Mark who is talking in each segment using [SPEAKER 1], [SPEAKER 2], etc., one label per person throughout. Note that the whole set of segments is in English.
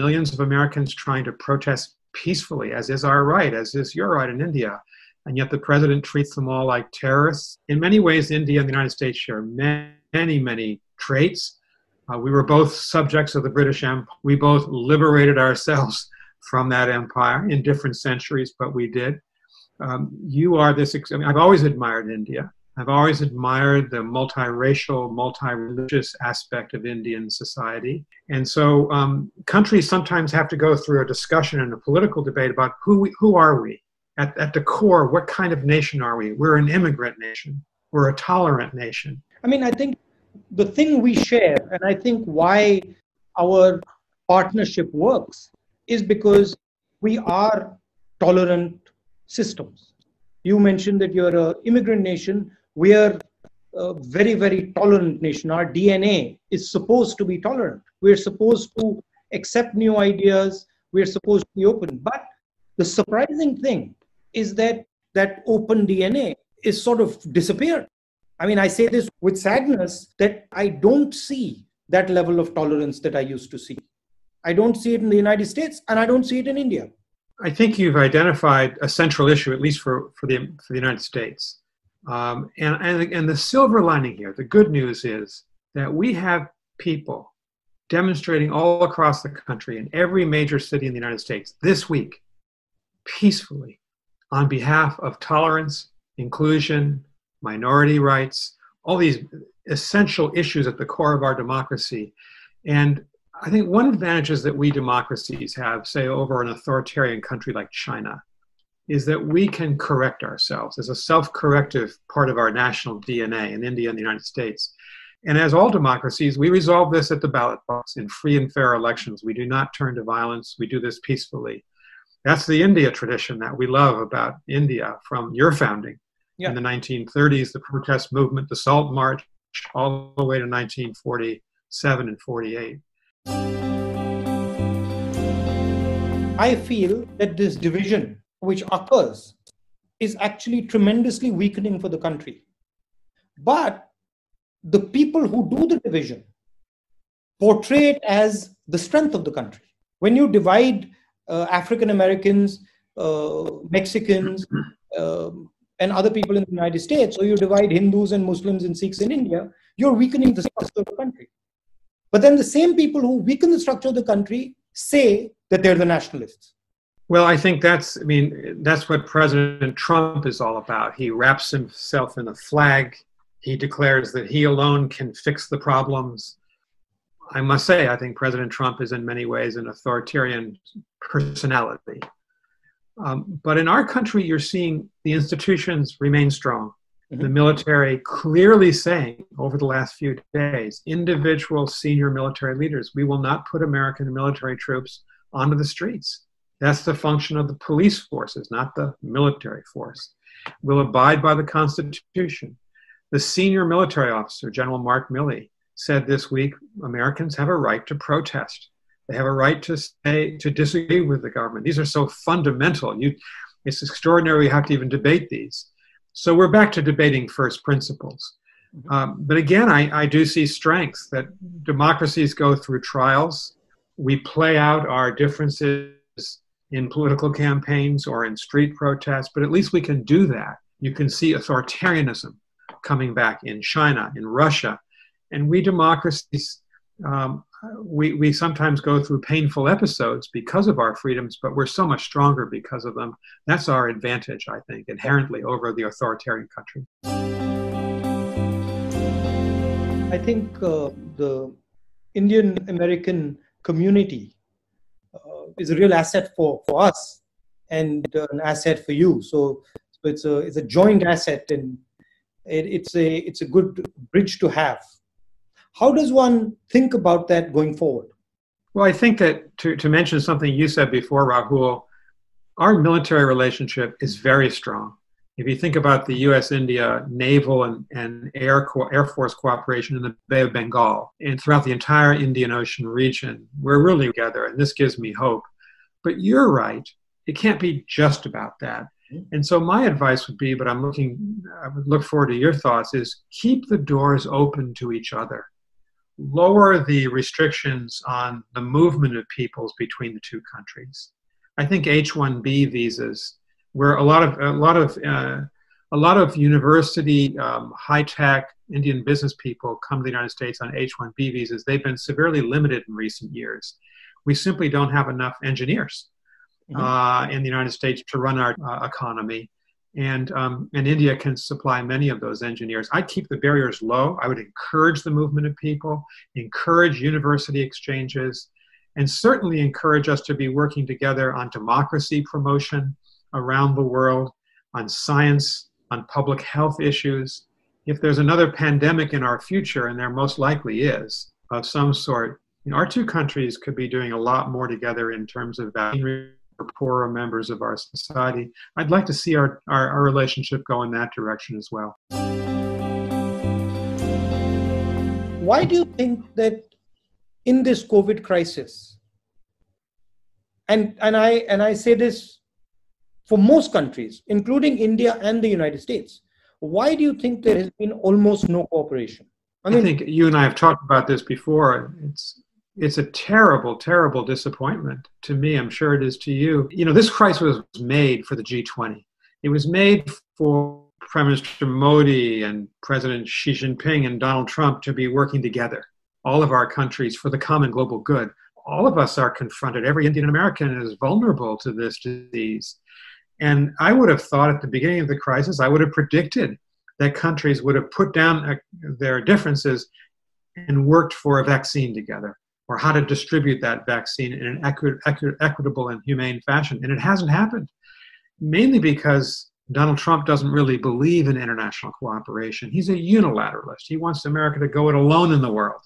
[SPEAKER 1] millions of Americans trying to protest peacefully, as is our right, as is your right in India. And yet the president treats them all like terrorists. In many ways, India and the United States share many traits. We were both subjects of the British Empire. We both liberated ourselves from that empire in different centuries, but we did. You are this, I mean, I've always admired India. I've always admired the multiracial, multi-religious aspect of Indian society. And so countries sometimes have to go through a discussion and a political debate about who are we? At the core, what kind of nation are we? We're an immigrant nation. We're a tolerant nation.
[SPEAKER 2] I mean, I think the thing we share, and I think why our partnership works, is because we are tolerant systems. You mentioned that you're an immigrant nation. We are a very tolerant nation. Our DNA is supposed to be tolerant. We're supposed to accept new ideas. We're supposed to be open. But the surprising thing is that that open DNA is sort of disappeared. I mean, I say this with sadness that I don't see that level of tolerance that I used to see. I don't see it in the United States, and I don't see it in India.
[SPEAKER 1] I think you've identified a central issue, at least for the United States. And the silver lining here, the good news is that we have people demonstrating all across the country in every major city in the United States this week, peacefully, on behalf of tolerance, inclusion, minority rights, all these essential issues at the core of our democracy. And I think one advantage is that we democracies have, say, over an authoritarian country like China, is that we can correct ourselves as a self-corrective part of our national DNA in India and the United States. And as all democracies, we resolve this at the ballot box in free and fair elections. We do not turn to violence. We do this peacefully. That's the India tradition that we love about India from your founding in the 1930s, the protest movement, the Salt March, all the way to 1947 and 48.
[SPEAKER 2] I feel that this division which occurs is actually tremendously weakening for the country. But the people who do the division portray it as the strength of the country. When you divide African Americans, Mexicans, and other people in the United States, or you divide Hindus and Muslims and Sikhs in India, you're weakening the structure of the country. But then the same people who weaken the structure of the country say that they're the nationalists.
[SPEAKER 1] Well, I think that's what President Trump is all about. He wraps himself in a flag. He declares that he alone can fix the problems. I must say, I think President Trump is in many ways an authoritarian personality. But in our country, you're seeing the institutions remain strong. The military clearly saying over the last few days, individual senior military leaders, we will not put American military troops onto the streets. That's the function of the police forces, not the military force. We'll abide by the Constitution. The senior military officer, General Mark Milley, said this week, Americans have a right to protest. They have a right to disagree with the government. These are so fundamental. It's extraordinary we have to even debate these. So we're back to debating first principles. But again, I do see strengths that democracies go through trials. We play out our differences in political campaigns or in street protests, but at least we can do that. You can see authoritarianism coming back in China, in Russia. And we democracies, we sometimes go through painful episodes because of our freedoms, but we're so much stronger because of them. That's our advantage, I think, inherently over the authoritarian country.
[SPEAKER 2] I think the Indian American community is a real asset for us and an asset for you. So it's a joint asset, and it's a good bridge to have. How does one think about that going forward?
[SPEAKER 1] Well, I think that to mention something you said before, Rahul, our military relationship is very strong. If you think about the U.S.-India naval and Air Force cooperation in the Bay of Bengal and throughout the entire Indian Ocean region, we're really together, and this gives me hope. But you're right. It can't be just about that. And so my advice would be, but I would look forward to your thoughts, is keep the doors open to each other. lower the restrictions on the movement of peoples between the two countries. I think H-1B visas, where a lot of university, high-tech Indian business people come to the United States on H-1B visas, they've been severely limited in recent years. We simply don't have enough engineers in the United States to run our economy. And India can supply many of those engineers. I'd keep the barriers low. I would encourage the movement of people, encourage university exchanges, and certainly encourage us to be working together on democracy promotion around the world, on science, on public health issues. If there's another pandemic in our future, and there most likely is, of some sort, our two countries could be doing a lot more together in terms of vaccine for poorer members of our society. I'd like to see our relationship go in that direction as well.
[SPEAKER 2] Why do you think that in this COVID crisis, and I say this for most countries, including India and the United States, why do you think there has been almost no cooperation?
[SPEAKER 1] I think you and I have talked about this before. It's a terrible, terrible disappointment to me. I'm sure it is to you. This crisis was made for the G20. It was made for Prime Minister Modi and President Xi Jinping and Donald Trump to be working together, all of our countries, for the common global good. All of us are confronted. Every Indian American is vulnerable to this disease. And I would have thought at the beginning of the crisis, I would have predicted that countries would have put down their differences and worked for a vaccine together, or how to distribute that vaccine in an equitable and humane fashion. And it hasn't happened, mainly because Donald Trump doesn't really believe in international cooperation. He's a unilateralist. He wants America to go it alone in the world.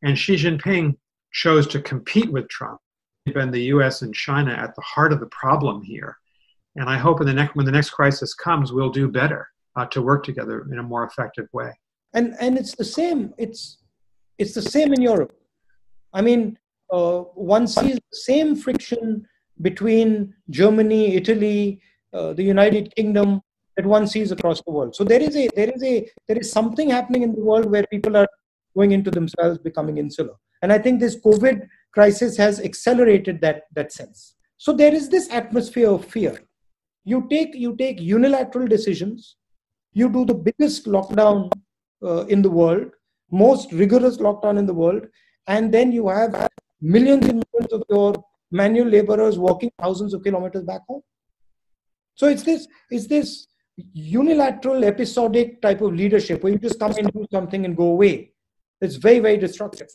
[SPEAKER 1] And Xi Jinping chose to compete with Trump. Been the US and China at the heart of the problem here. And I hope when the next crisis comes, we'll do better to work together in a more effective way.
[SPEAKER 2] And it's the same. It's the same in Europe. I mean, one sees the same friction between Germany, Italy, the United Kingdom that one sees across the world. So there is something happening in the world where people are going into themselves, becoming insular. And I think this COVID crisis has accelerated that sense. So there is this atmosphere of fear. You take unilateral decisions. You do the biggest lockdown in the world, most rigorous lockdown in the world, and then you have millions and millions of your manual laborers walking thousands of kilometers back home. So it's this unilateral, episodic type of leadership where you just come and do something and go away. It's very, very destructive.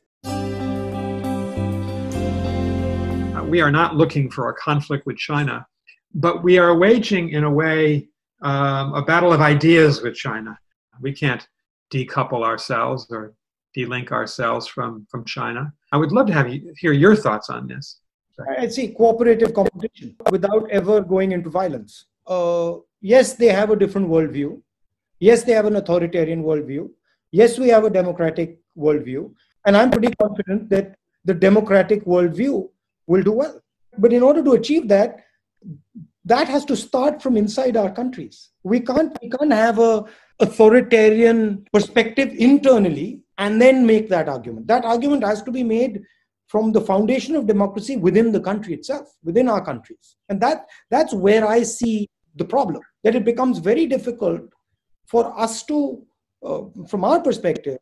[SPEAKER 1] We are not looking for a conflict with China, but we are waging, in a way, a battle of ideas with China. We can't decouple ourselves or de-link ourselves from China. I would love to hear your thoughts on this.
[SPEAKER 2] I see cooperative competition without ever going into violence. Yes, they have a different worldview. Yes, they have an authoritarian worldview. Yes, we have a democratic worldview. And I'm pretty confident that the democratic worldview will do well. But in order to achieve that, that has to start from inside our countries. We can't have a authoritarian perspective internally and then make that argument. That argument has to be made from the foundation of democracy within the country itself, within our countries. And that's where I see the problem, that it becomes very difficult for us to, from our perspective,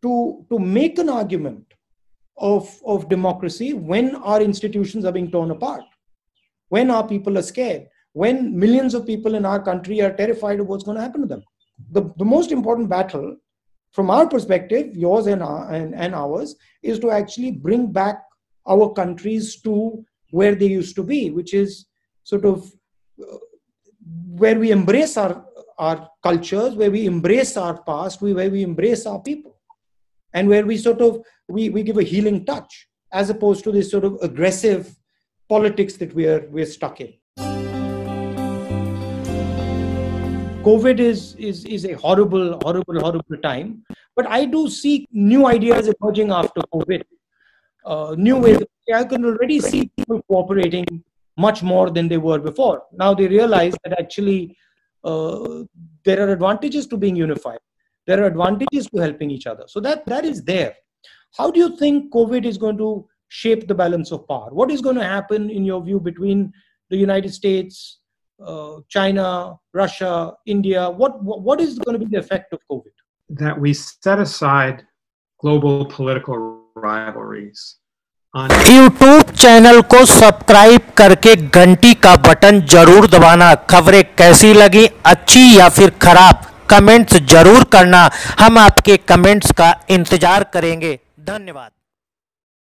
[SPEAKER 2] to make an argument of democracy when our institutions are being torn apart, when our people are scared, when millions of people in our country are terrified of what's going to happen to them. The most important battle, from our perspective, yours and ours, is to actually bring back our countries to where they used to be, which is sort of where we embrace our cultures, where we embrace our past, where we embrace our people, and where we sort of, we give a healing touch, as opposed to this sort of aggressive politics that we're stuck in. COVID is a horrible, horrible, horrible time. But I do see new ideas emerging after COVID. New ways. I can already see people cooperating much more than they were before. Now they realize that actually there are advantages to being unified. There are advantages to helping each other. So that is there. How do you think COVID is going to shape the balance of power? What is going to happen, in your view, between the United States, China, Russia, India? What is going to be the effect of COVID?
[SPEAKER 1] That we set aside global political rivalries.
[SPEAKER 3] YouTube channel को subscribe करके घंटी का button जरूर दबाना। खबरें कैसी लगी, अच्छी या फिर खराब, कमेंट्स जरूर करना। हम आपके कमेंट्स का इंतजार करेंगे। धन्यवाद।